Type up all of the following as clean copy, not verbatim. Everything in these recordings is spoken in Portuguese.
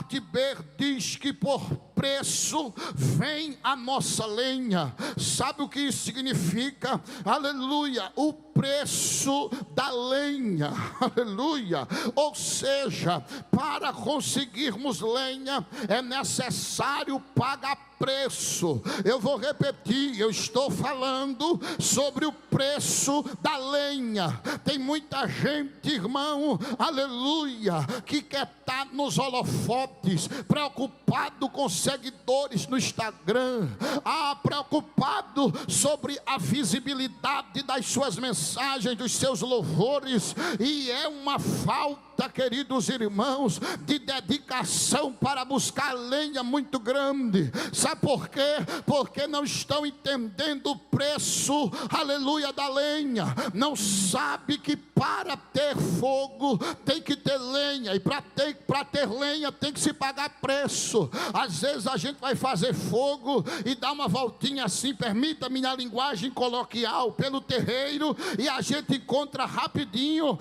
parte B diz que por preço vem a nossa lenha. Sabe o que isso significa? Aleluia, o preço da lenha, aleluia. Ou seja, para conseguirmos lenha é necessário pagar preço. Eu vou repetir, eu estou falando sobre o preço da lenha. Tem muita gente, irmão, aleluia, que quer estar nos holofotes, preocupado com seguidores no Instagram, preocupado sobre a visibilidade das suas mensagens, dos seus louvores, e é uma falta, queridos irmãos, de dedicação para buscar lenha muito grande. Sabe por quê? Porque não estão entendendo o preço, aleluia, da lenha. Não sabe que para ter fogo tem que ter lenha, e para ter lenha tem que se pagar preço. Às vezes a gente vai fazer fogo e dá uma voltinha assim, permita-me na linguagem coloquial, pelo terreiro, e a gente encontra rapidinho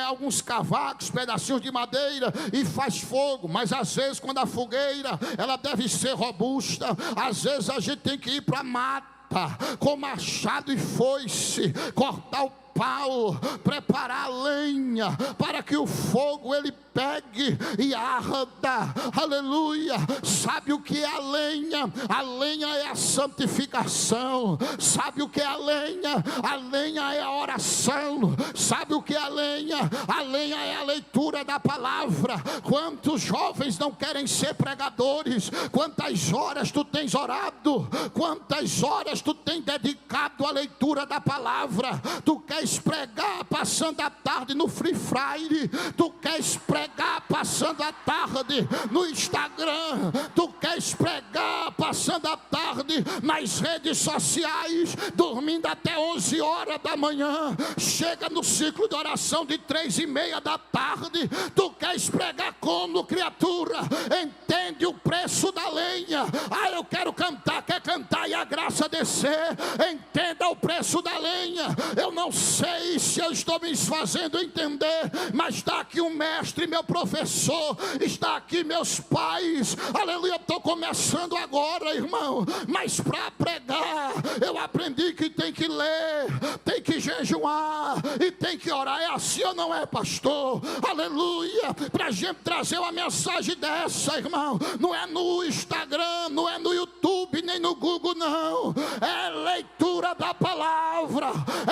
alguns cavacos, pedacinhos de madeira, e faz fogo. Mas às vezes, quando a fogueira ela deve ser robusta, às vezes a gente tem que ir para a mata com machado e foice, cortar o pau, preparar a lenha para que o fogo ele pegue e arda, aleluia. Sabe o que é a lenha? A lenha é a santificação. Sabe o que é a lenha? A lenha é a oração. Sabe o que é a lenha? A lenha é a leitura da palavra. Quantos jovens não querem ser pregadores? Quantas horas tu tens orado? Quantas horas tu tens dedicado à leitura da palavra? Tu queres pregar passando a tarde no Free Fire? Tu queres pregar passando a tarde no Instagram? Tu queres pregar passando a tarde nas redes sociais, dormindo até 11 horas da manhã? Chega no ciclo de oração de 3:30 da tarde. Tu queres pregar como, criatura? Entende o preço da lenha. Eu quero cantar, quer cantar e a graça descer. Entenda o preço da lenha. Eu não sei se eu estou me fazendo entender, mas está aqui um mestre, meu professor, está aqui meus pais, aleluia. Estou começando agora, irmão, mas para pregar eu aprendi que tem que ler, tem que jejuar e tem que orar. É assim ou não é, pastor? Aleluia. Para a gente trazer uma mensagem dessa, irmão, não é no Instagram, não é no YouTube, nem no Google, não. É leitura da palavra,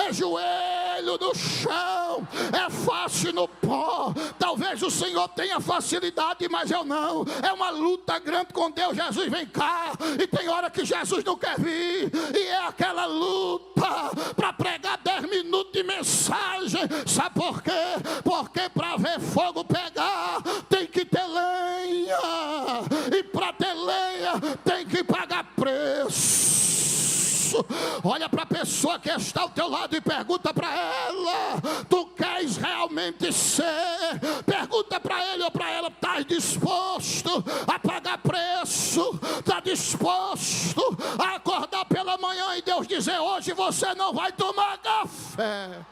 é joelho no chão, é face no pó. Talvez o Senhor tenha facilidade, mas eu não. É uma luta grande com Deus. Jesus, vem cá. E tem hora que Jesus não quer vir, e é aquela luta para pregar 10 minutos de mensagem. Sabe por quê? Porque para ver fogo pegar tem que ter lenha, e para ter lenha tem que pagar preço. Olha para a pessoa que está ao teu lado e pergunta para ela: tu queres realmente ser? Pergunta para ele ou para ela: estás disposto a pagar preço? Está disposto a acordar pela manhã e Deus dizer: hoje você não vai tomar café?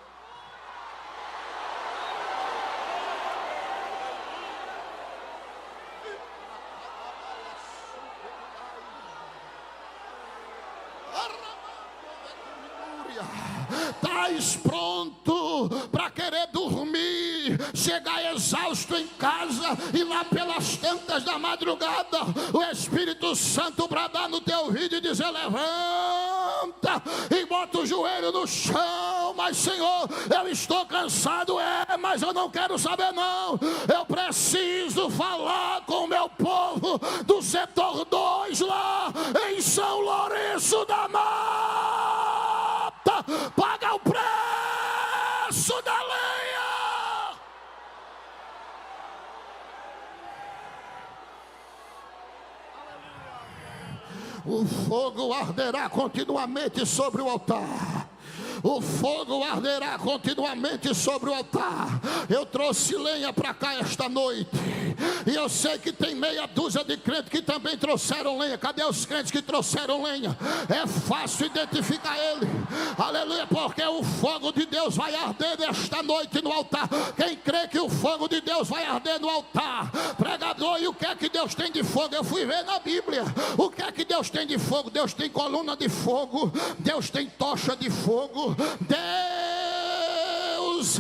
Estás pronto para querer dormir, chegar exausto em casa e lá pelas tantas da madrugada o Espírito Santo bradar no teu ouvido e dizer: levanta e bota o joelho no chão. Mas Senhor, eu estou cansado, mas eu não quero saber não. Eu preciso falar com o meu povo do setor 2 lá em São Lourenço da Mata. Paga o preço da lenha. O fogo arderá continuamente sobre o altar. O fogo arderá continuamente sobre o altar. Eu trouxe lenha para cá esta noite, e eu sei que tem meia dúzia de crentes que também trouxeram lenha. Cadê os crentes que trouxeram lenha? É fácil identificar ele, aleluia, porque o fogo de Deus vai arder esta noite no altar. Quem crê que o fogo de Deus vai arder no altar? Pregador, e o que é que Deus Deus tem de fogo? Eu fui ver na Bíblia. O que é que Deus tem de fogo? Deus tem coluna de fogo, Deus tem tocha de fogo, Deus,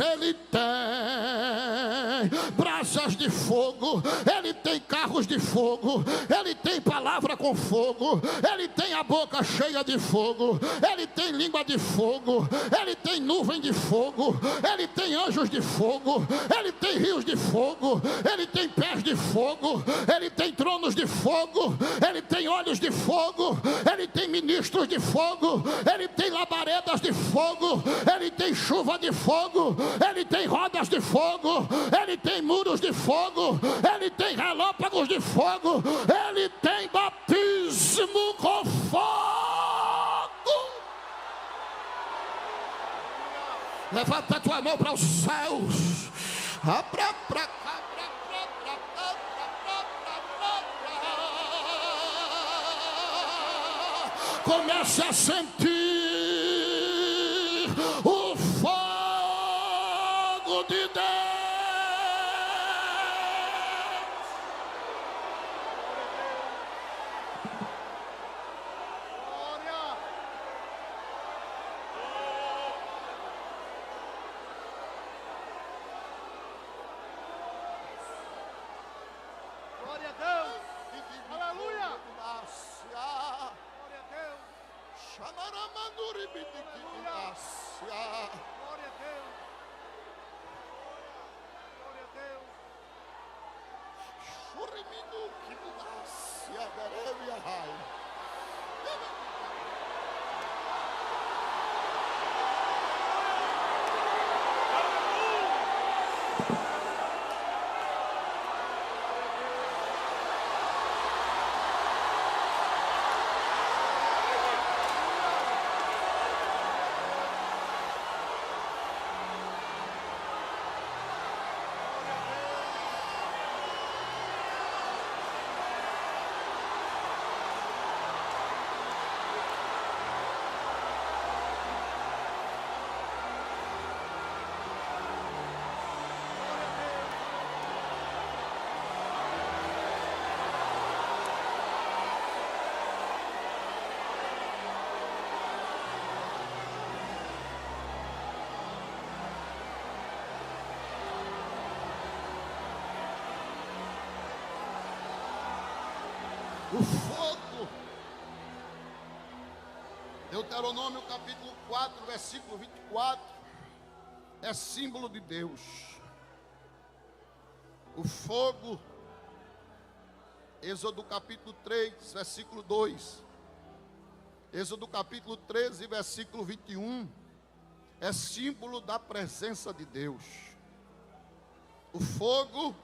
Ele tem brasas de fogo, Ele tem carros de fogo, Ele tem palavra com fogo, Ele tem a boca cheia de fogo, Ele tem língua de fogo, Ele tem nuvem de fogo, Ele tem anjos de fogo, Ele tem rios de fogo, Ele tem pés de fogo, Ele tem tronos de fogo, Ele tem olhos de fogo, Ele tem ministros de fogo, Ele tem labaredas de fogo, Ele tem chuva de fogo, Ele tem rodas de fogo, Ele tem muros de fogo, Ele tem relâmpagos de fogo, Ele tem batismo com fogo. Levanta a tua mão para os céus. Comece a sentir o fogo de Deus. Glória a Deus. Aleluia. Glória a Deus. Glória a Deus. Glória a Deus. O fogo. Deuteronômio capítulo 4, versículo 24, é símbolo de Deus. O fogo. Êxodo capítulo 3, versículo 2. Êxodo capítulo 13, versículo 21, é símbolo da presença de Deus. O fogo.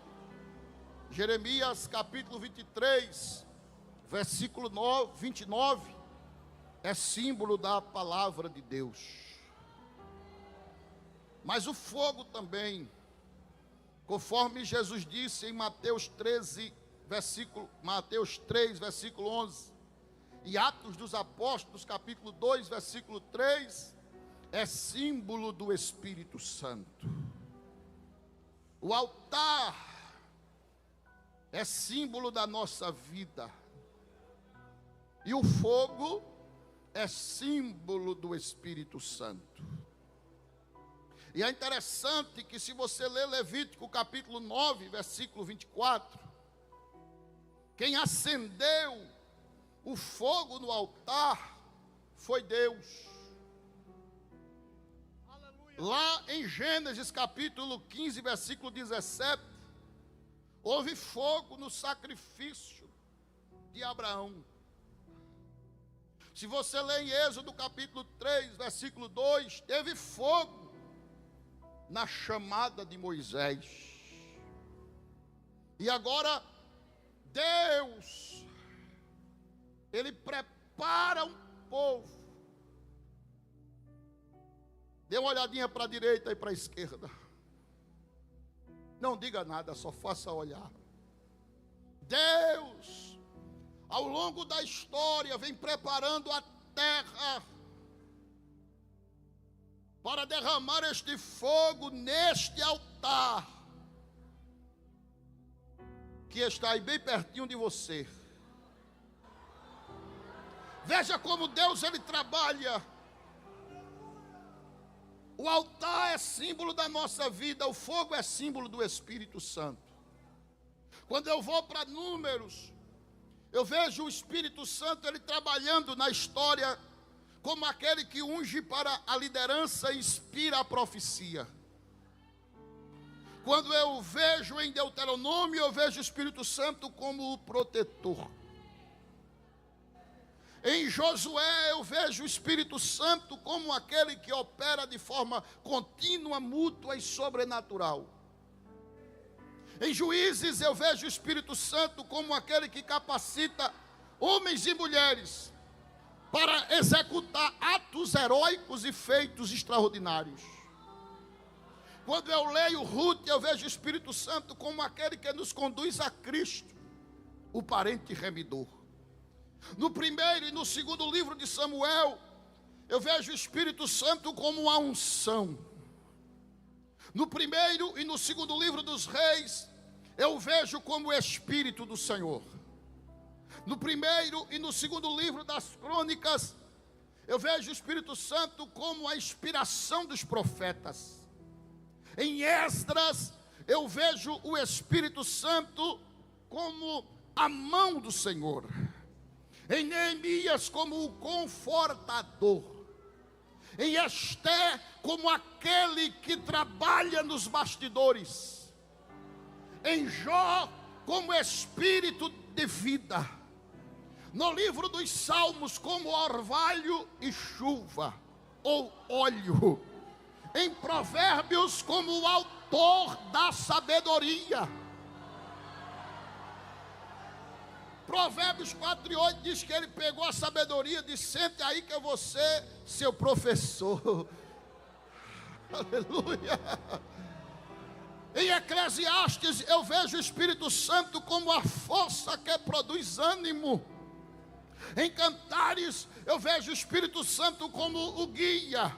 Jeremias capítulo 23, versículo 29, é símbolo da palavra de Deus. Mas o fogo também, conforme Jesus disse em Mateus 3, versículo 11, e Atos dos Apóstolos, capítulo 2, versículo 3, é símbolo do Espírito Santo. O altar é símbolo da nossa vida. E o fogo é símbolo do Espírito Santo. E é interessante que, se você ler Levítico capítulo 9, versículo 24, quem acendeu o fogo no altar foi Deus. Aleluia. Lá em Gênesis capítulo 15, versículo 17, houve fogo no sacrifício de Abraão. Se você ler em Êxodo capítulo 3, versículo 2, teve fogo na chamada de Moisés. E agora Deus, Ele prepara um povo. Dê uma olhadinha para a direita e para a esquerda. Não diga nada, só faça olhar. Deus, ao longo da história, vem preparando a terra para derramar este fogo neste altar. que está aí bem pertinho de você. Veja como Deus ele trabalha. O altar é símbolo da nossa vida, o fogo é símbolo do Espírito Santo. Quando eu vou para Números, eu vejo o Espírito Santo ele trabalhando na história como aquele que unge para a liderança e inspira a profecia. Quando eu vejo em Deuteronômio, eu vejo o Espírito Santo como o protetor. Em Josué eu vejo o Espírito Santo como aquele que opera de forma contínua, mútua e sobrenatural. Em Juízes eu vejo o Espírito Santo como aquele que capacita homens e mulheres para executar atos heróicos e feitos extraordinários. Quando eu leio Ruth, eu vejo o Espírito Santo como aquele que nos conduz a Cristo, o parente remidor. No primeiro e no segundo livro de Samuel, eu vejo o Espírito Santo como a unção. No primeiro e no segundo livro dos Reis, eu vejo como o Espírito do Senhor. No primeiro e no segundo livro das Crônicas, eu vejo o Espírito Santo como a inspiração dos profetas. Em Esdras, eu vejo o Espírito Santo como a mão do Senhor. Em Neemias, como o confortador. Em Esté, como aquele que trabalha nos bastidores. Em Jó, como espírito de vida. No livro dos Salmos, como orvalho e chuva, ou óleo. Em Provérbios, como o autor da sabedoria. Provérbios 4:8 diz que ele pegou a sabedoria e disse: sente aí que eu vou ser seu professor. Aleluia. Em Eclesiastes eu vejo o Espírito Santo como a força que produz ânimo. Em Cantares eu vejo o Espírito Santo como o guia.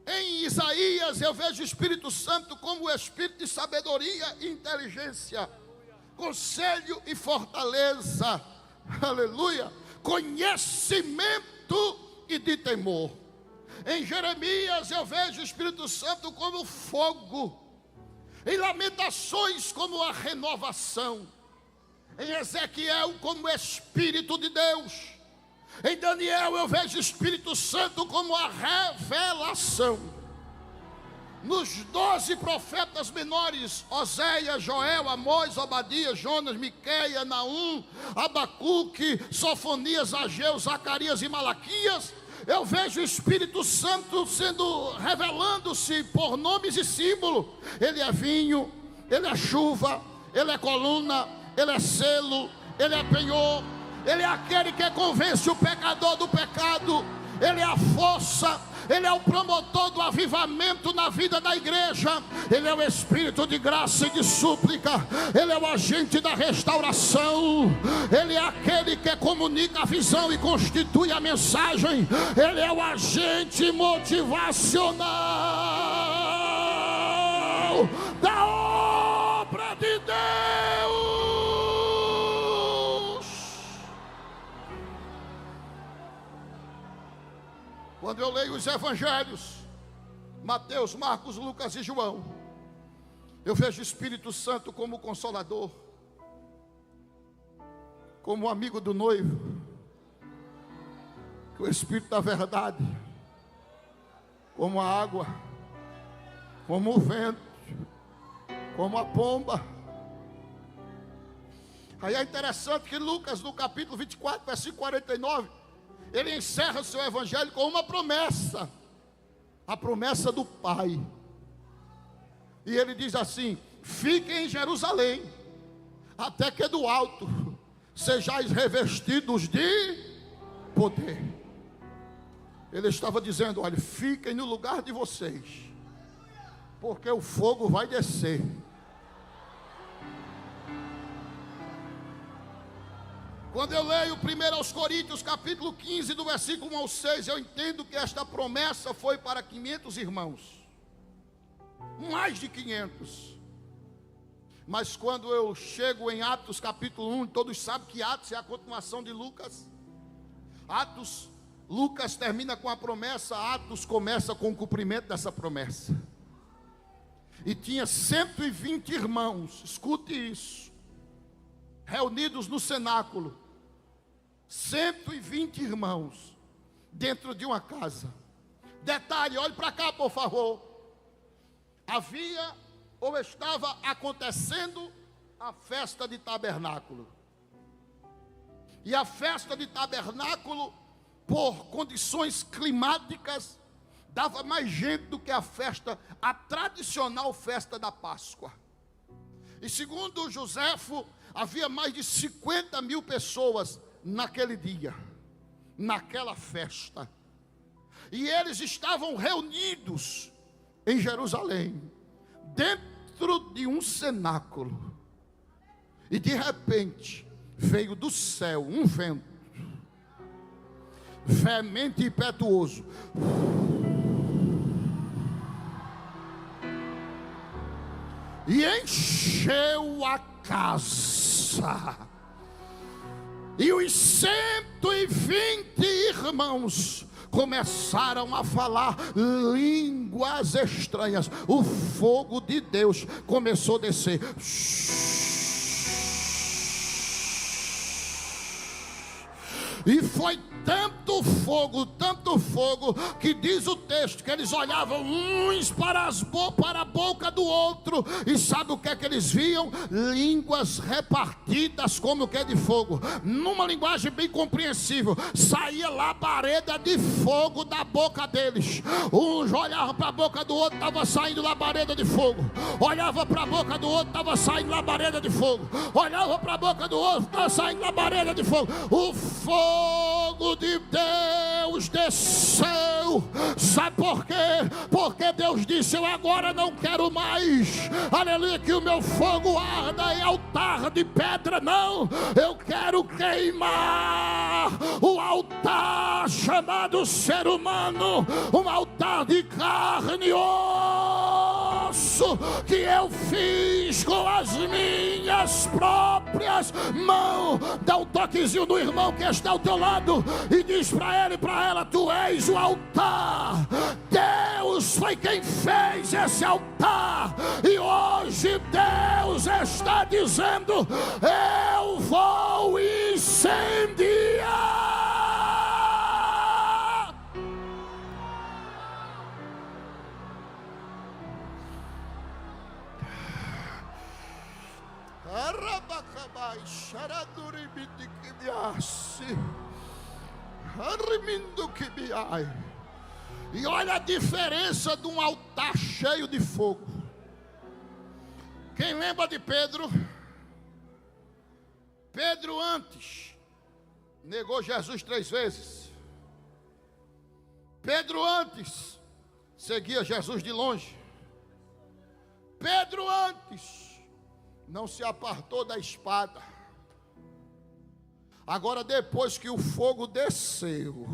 Em Isaías eu vejo o Espírito Santo como o Espírito de sabedoria e inteligência, conselho e fortaleza, aleluia, conhecimento e de temor. Em Jeremias eu vejo o Espírito Santo como fogo. Em Lamentações como a renovação. Em Ezequiel como Espírito de Deus. Em Daniel eu vejo o Espírito Santo como a revelação. Nos 12 profetas menores, Oséias, Joel, Amós, Obadias, Jonas, Miqueias, Naum, Abacuque, Sofonias, Ageu, Zacarias e Malaquias, eu vejo o Espírito Santo revelando-se por nomes e símbolos. Ele é vinho, ele é chuva, ele é coluna, ele é selo, ele é penhor, ele é aquele que convence o pecador do pecado, ele é a força, ele é o promotor do avivamento na vida da igreja, ele é o Espírito de graça e de súplica, ele é o agente da restauração, ele é aquele que comunica a visão e constitui a mensagem, ele é o agente motivacional da obra de Deus. Quando eu leio os evangelhos, Mateus, Marcos, Lucas e João, eu vejo o Espírito Santo como consolador, como amigo do noivo, o Espírito da verdade, como a água, como o vento, como a pomba. Aí é interessante que Lucas, no capítulo 24, versículo 49, ele encerra o seu evangelho com uma promessa, a promessa do Pai. E ele diz assim: fiquem em Jerusalém, até que do alto sejais revestidos de poder. Ele estava dizendo: olha, fiquem no lugar de vocês, porque o fogo vai descer. Quando eu leio 1 Coríntios capítulo 15, do versículo 1 ao 6, eu entendo que esta promessa foi para 500 irmãos. Mais de 500. Mas quando eu chego em Atos capítulo 1, todos sabem que Atos é a continuação de Lucas. Lucas termina com a promessa, Atos começa com o cumprimento dessa promessa. E tinha 120 irmãos, escute isso, reunidos no cenáculo. 120 irmãos dentro de uma casa. Detalhe, olhe para cá, por favor. Havia ou estava acontecendo a festa de tabernáculo. E a festa de tabernáculo, por condições climáticas, dava mais gente do que a tradicional festa da Páscoa. E segundo Joséfo, havia mais de 50 mil pessoas naquele dia, naquela festa. E eles estavam reunidos em Jerusalém, dentro de um cenáculo. E de repente, veio do céu um vento veemente e impetuoso, e encheu a casa. E os 120 irmãos começaram a falar línguas estranhas. O fogo de Deus começou a descer. E foi tanto fogo, que diz o texto, que eles olhavam uns para a boca do outro, e sabe o que é que eles viam? Línguas repartidas como que é de fogo, numa linguagem bem compreensível. Saía labareda de fogo da boca deles. Uns olhavam para a boca do outro, estava saindo labareda de fogo. Olhava para a boca do outro, estava saindo labareda de fogo. Olhava para a boca do outro, estava saindo labareda de fogo. O fogo de Deus desceu. Sabe por quê? Porque Deus disse: eu agora não quero mais, aleluia, que o meu fogo arda em altar de pedra, não. Eu quero queimar o altar chamado ser humano, um altar de carne e osso, que eu fiz com as minhas próprias mãos. Dá um toquezinho do irmão que está ao teu lado e diz para ele e para ela: tu és o altar. Deus foi quem fez esse altar, e hoje Deus está dizendo: eu vou incendiar. E olha a diferença de um altar cheio de fogo. Quem lembra de Pedro? Pedro antes negou Jesus 3 vezes. Pedro antes seguia Jesus de longe. Pedro antes não se apartou da espada. Agora, depois que o fogo desceu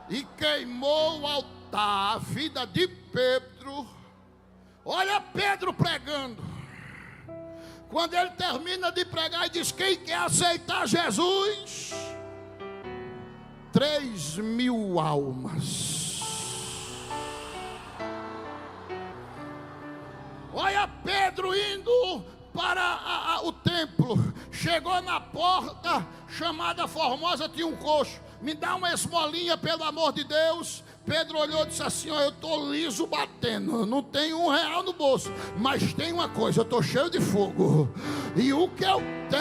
e queimou o altar, a vida de Pedro, olha Pedro pregando. Quando ele termina de pregar e diz: quem quer aceitar Jesus? 3.000 almas. Olha Pedro indo para o templo. Chegou na porta chamada Formosa, tinha um coxo. Me dá uma esmolinha, pelo amor de Deus. Pedro olhou e disse assim: ó, eu estou liso batendo, não tenho R$1 no bolso, mas tem uma coisa, eu estou cheio de fogo, e o que eu tenho,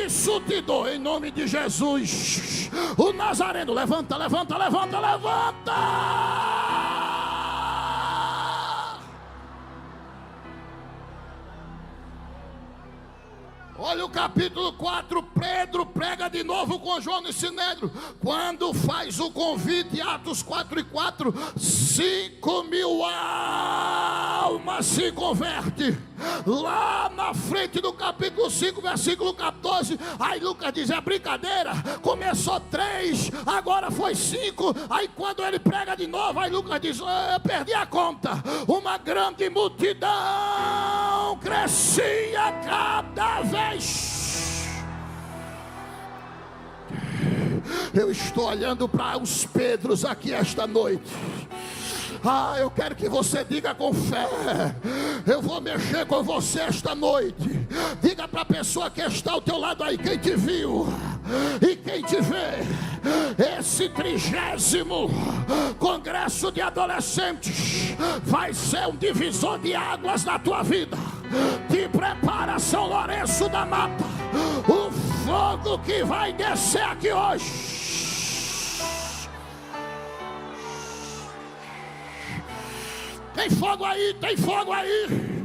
isso te dou, em nome de Jesus, o Nazareno. Levanta, levanta, levanta, levanta. Olha o capítulo 4, Pedro prega de novo com João no Sinédrio. Quando faz o convite, Atos 4:4, 5.000 almas se convertem. Lá na frente do capítulo 5, versículo 14, aí Lucas diz: é brincadeira, começou 3, agora foi 5. Aí quando ele prega de novo, aí Lucas diz: eu perdi a conta. Uma grande multidão crescia cada vez. Eu estou olhando para os Pedros aqui esta noite. Eu quero que você diga com fé: eu vou mexer com você esta noite. Diga para a pessoa que está ao teu lado aí, quem te viu e quem te vê, esse 30º Congresso de Adolescentes vai ser um divisor de águas na tua vida. Te prepara, São Lourenço da Mata, o fogo que vai descer aqui hoje. Tem fogo aí, tem fogo aí.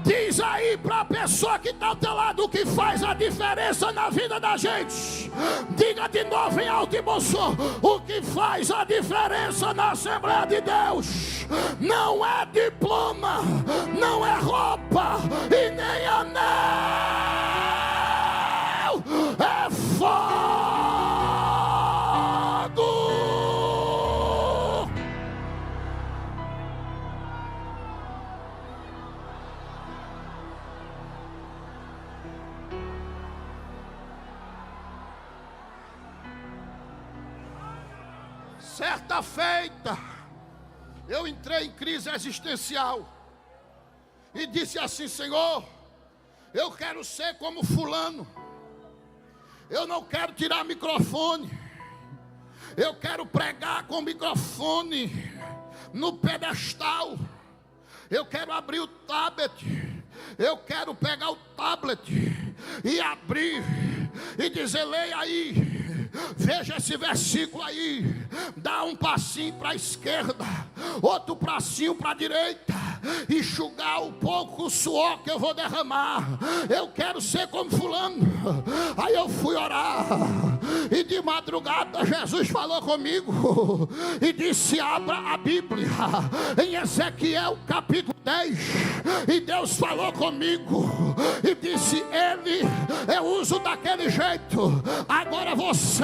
Diz aí para a pessoa que está ao teu lado o que faz a diferença na vida da gente. Diga de novo em alto e bom som: o que faz a diferença na Assembleia de Deus não é diploma, não é roupa e nem anel, é fogo. Certa feita, eu entrei em crise existencial e disse assim: Senhor, eu quero ser como fulano. Eu não quero tirar microfone. Eu quero pregar com microfone no pedestal. Eu quero abrir o tablet. Eu quero pegar o tablet e abrir e dizer: leia aí. Veja esse versículo aí. Dá um passinho para a esquerda, outro passinho para a direita, enxugar um pouco o suor que eu vou derramar. Eu quero ser como fulano. Aí eu fui orar e de madrugada Jesus falou comigo e disse: abra a Bíblia em Ezequiel capítulo 10. E Deus falou comigo e disse: ele eu uso daquele jeito, agora você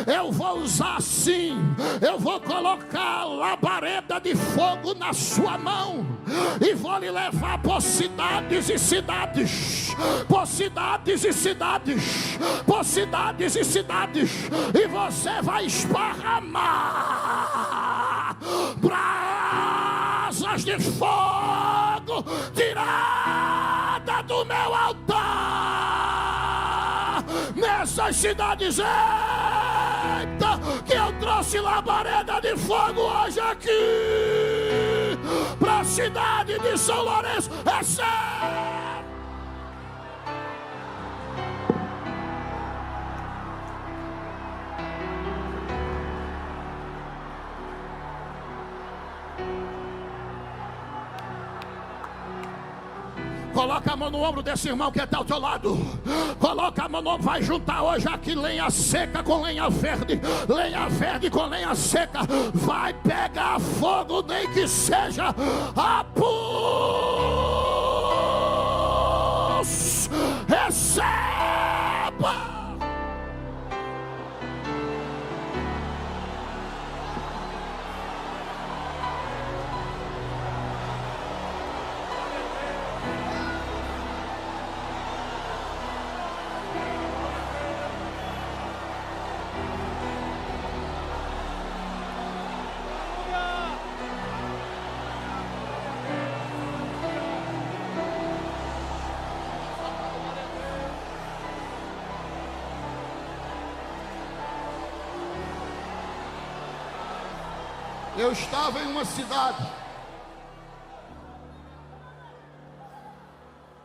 eu vou usar assim. Eu vou colocar labareda de fogo na sua mão e vou lhe levar por cidades e cidades, por cidades e cidades, por cidades e cidades, e você vai esparramar brasas de fogo tirada do meu altar nessas cidades. Eita, que eu trouxe labareda de fogo hoje aqui para a cidade de São Lourenço. É sério. Coloca a mão no ombro desse irmão que está ao teu lado. Coloca a mão no ombro. Vai juntar hoje aqui lenha seca com lenha verde com lenha seca. Vai pegar fogo, nem que seja a pus. Receba. Eu estava em uma cidade,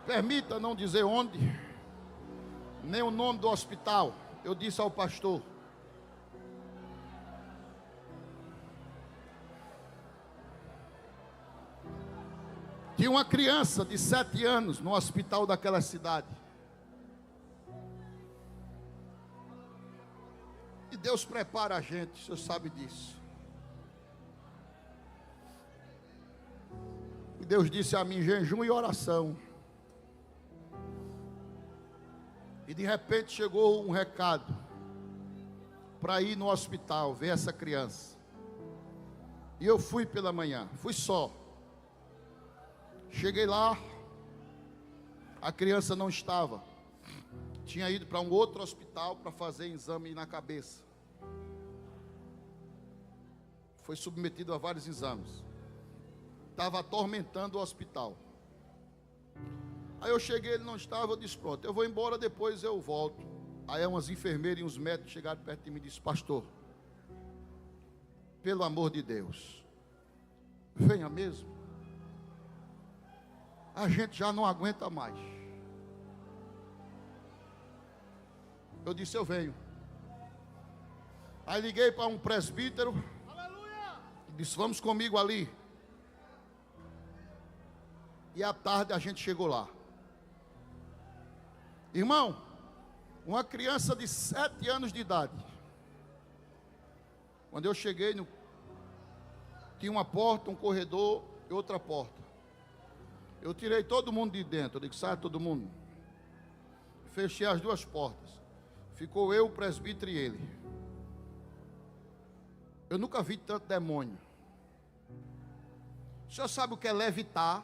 permita não dizer onde, nem o nome do hospital. Eu disse ao pastor: tinha uma criança de 7 anos no hospital daquela cidade. E Deus prepara a gente, o senhor sabe disso. Deus disse a mim: jejum e oração. E de repente chegou um recado para ir no hospital ver essa criança. E eu fui pela manhã, fui só. Cheguei lá, a criança não estava. Tinha ido para um outro hospital para fazer exame na cabeça. Foi submetido a vários exames. Estava atormentando o hospital. Aí eu cheguei, ele não estava, eu disse: pronto, eu vou embora, depois eu volto. Aí umas enfermeiras e uns médicos chegaram perto de mim e disseram: pastor, pelo amor de Deus, venha mesmo. A gente já não aguenta mais. Eu disse: eu venho. Aí liguei para um presbítero. Aleluia! Disse: vamos comigo ali. E à tarde a gente chegou lá. Irmão, uma criança de 7 anos de idade. Quando eu cheguei, tinha uma porta, um corredor e outra porta. Eu tirei todo mundo de dentro. Eu disse: sai todo mundo. Fechei as duas portas. Ficou eu, o presbítero e ele. Eu nunca vi tanto demônio. O senhor sabe o que é levitar?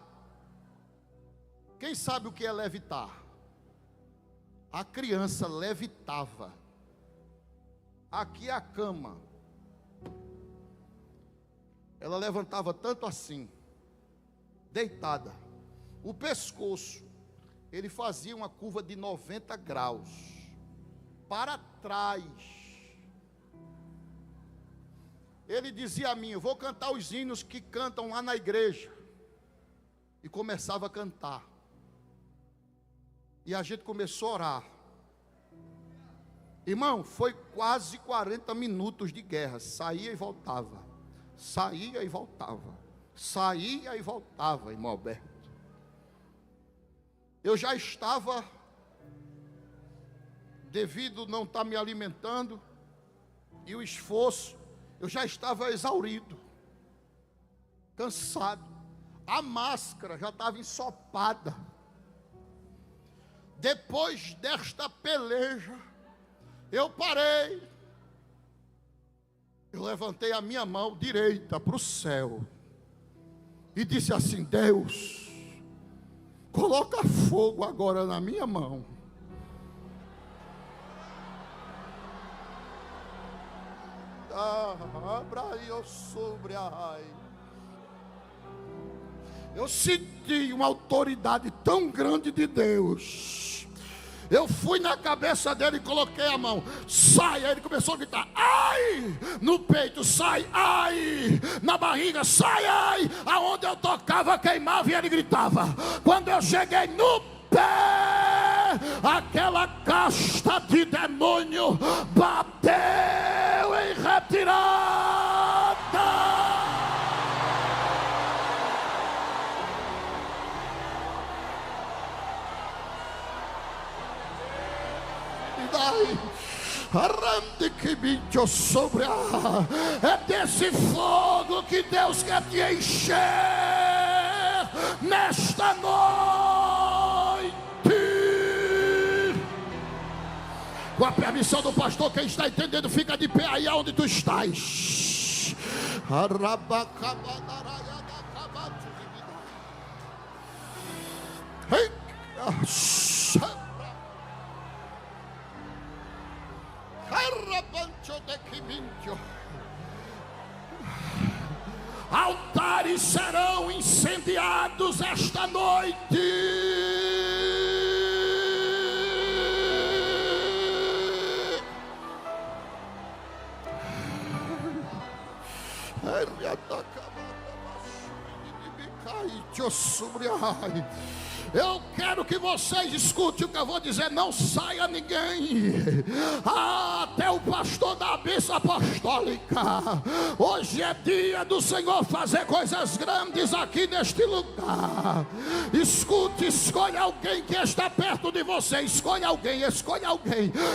Quem sabe o que é levitar? A criança levitava. Aqui é a cama. Ela levantava tanto assim, deitada. O pescoço, ele fazia uma curva de 90 graus. Para trás. Ele dizia a mim: eu vou cantar os hinos que cantam lá na igreja. E começava a cantar. E a gente começou a orar. Irmão, foi quase 40 minutos de guerra. Saía e voltava. Saía e voltava. Saía e voltava, irmão Alberto. Eu já estava, devido não estar me alimentando, e o esforço, eu já estava exaurido, cansado. A máscara já estava ensopada. Depois desta peleja, eu parei. Eu levantei a minha mão direita para o céu e disse assim: Deus, coloca fogo agora na minha mão. Abra eu sobre a raiva. Eu senti uma autoridade tão grande de Deus. Eu fui na cabeça dele e coloquei a mão. Sai! Aí ele começou a gritar: ai! No peito, sai! Ai! Na barriga, sai! Ai! Aonde eu tocava, queimava e ele gritava. Quando eu cheguei no pé, aquela casta de demônio bateu em retirada. Arrande que bicho sobre a. É desse fogo que Deus quer te encher nesta noite. Com a permissão do pastor, quem está entendendo, fica de pé aí onde tu estás. Altares serão incendiados esta noite. Eu quero que vocês escutem o que eu vou dizer. Não saia ninguém até o pastor da bênção apostólica. Hoje é dia do Senhor fazer coisas grandes aqui neste lugar. Escute, escolha alguém que está perto de você. Escolha alguém.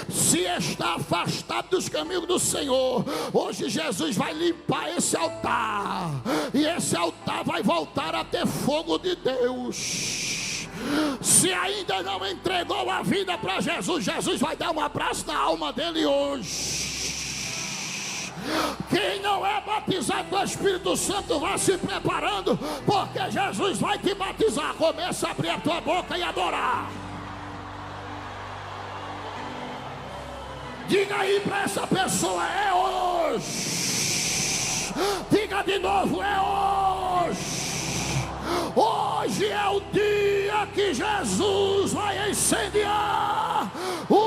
Se está afastado dos caminhos do Senhor, hoje Jesus vai limpar esse altar, e esse altar vai voltar a ter fogo de Deus. Se ainda não entregou a vida para Jesus, Jesus vai dar um abraço na alma dele hoje. Quem não é batizado do Espírito Santo, vai se preparando, porque Jesus vai te batizar. Começa a abrir a tua boca e adorar. Diga aí para essa pessoa: é hoje. Diga de novo: é hoje. Hoje é o dia que Jesus vai incendiar o